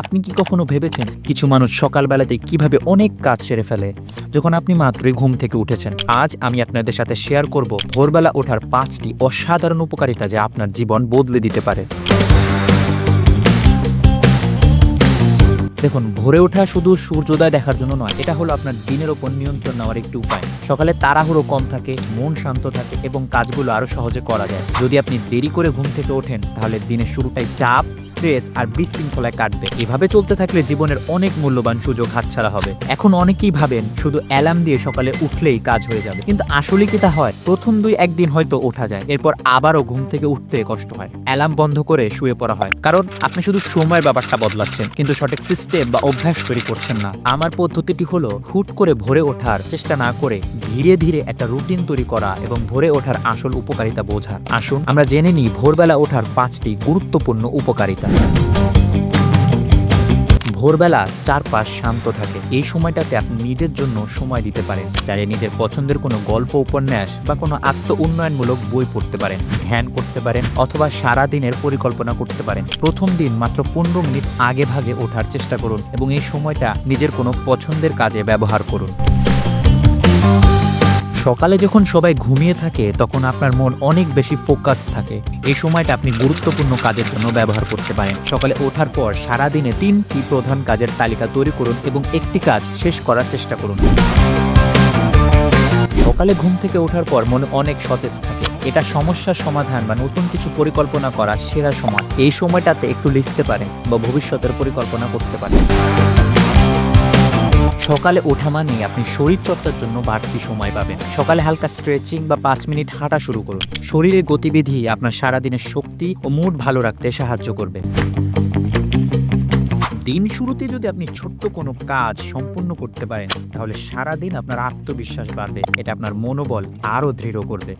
আপনি কি কখনো ভেবেছেন কিছু মানুষ সকালবেলাতে কিভাবে অনেক কাজ সেরে ফেলে যখন আপনি মাত্রই ঘুম থেকে উঠেছেন? আজ আমি আপনাদের সাথে শেয়ার করব ভোরবেলা ওঠার 5টি অসাধারণ উপকারিতা যা আপনার জীবন বদলে দিতে পারে। দেখুন, ভোরে ওঠা শুধু সূর্যোদয় দেখার জন্য নয়, এটা হলো আপনার দিনের ওপর নিয়ন্ত্রণ নেওয়ার একটি উপায়। সকালে তাড়াহুড়ো কম থাকে, মন শান্ত থাকে এবং কাজগুলো আরো সহজে করা যায়। যদি আপনি দেরি করে ঘুম থেকে ওঠেন তাহলে দিনের শুরুটাই চাপ, স্ট্রেস আর বিশৃঙ্খলায় কাটবে। এভাবে চলতে থাকলে জীবনের অনেক মূল্যবান সুযোগ হাতছাড়া হবে। এখন অনেকেই ভাবেন শুধু অ্যালার্ম দিয়ে সকালে উঠলেই কাজ হয়ে যাবে, কিন্তু আসলে কি তা হয়? প্রথম 2-1 দিন হয়তো ওঠা যায়, এরপর আবারও ঘুম থেকে উঠতে কষ্ট হয়। অ্যালার্ম বন্ধ করে শুয়ে পড়া হয়, কারণ আপনি শুধু সময়ের ব্যাপারটা বদলাচ্ছেন কিন্তু সঠিক সিস্টেম বা অভ্যাস তৈরি করছেন না। আমার পদ্ধতিটি হলো হুট করে ভোরে ওঠার চেষ্টা না করে ধীরে ধীরে একটা রুটিন তৈরি করা এবং ভোরে ওঠার আসল উপকারিতা বোঝা। আসুন আমরা জেনে নিই ভোরবেলা ওঠার 5টি গুরুত্বপূর্ণ উপকারিতা। ভোরবেলা চারপাশ শান্ত থাকে। এই সময়টাতে আপনি নিজের জন্য সময় দিতে পারেন। চাইলে নিজের পছন্দের কোনো গল্প, উপন্যাস বা কোনো আত্ম উন্নয়নমূলক বই পড়তে পারেন, ধ্যান করতে পারেন অথবা সারা দিনের পরিকল্পনা করতে পারেন। প্রথম দিন মাত্র 15 মিনিট আগে ভাগে ওঠার চেষ্টা করুন এবং এই সময়টা নিজের কোনো পছন্দের কাজে ব্যবহার করুন। সকালে যখন সবাই ঘুমিয়ে থাকে তখন আপনার মন অনেক বেশি ফোকাস থাকে। এই সময়টা আপনি গুরুত্বপূর্ণ কাজের জন্য ব্যবহার করতে পারেন। সকালে ওঠার পর সারাদিনে 3টি প্রধান কাজের তালিকা তৈরি করুন এবং একটি কাজ শেষ করার চেষ্টা করুন। সকালে ঘুম থেকে ওঠার পর মনে অনেক সতেজ থাকে। এটা সমস্যার সমাধান বা নতুন কিছু পরিকল্পনা করার সেরা সময়। এই সময়টাতে একটু লিখতে পারেন বা ভবিষ্যতের পরিকল্পনা করতে পারেন। সকালে ওঠা মানেই আপনি শরীর চর্চার জন্য বাড়তি সময় পাবেন। সকালে হালকা স্ট্রেচিং বা 5 মিনিট হাঁটা শুরু করুন। শরীরের গতিবিধি আপনার সারাদিনের শক্তি ও মুড ভালো রাখতে সাহায্য করবে। দিন শুরুতে যদি আপনি ছোট্ট কোনো কাজ সম্পূর্ণ করতে পারেন তাহলে সারাদিন আপনার আত্মবিশ্বাস বাড়বে। এটা আপনার মনোবল আরও দৃঢ় করবে।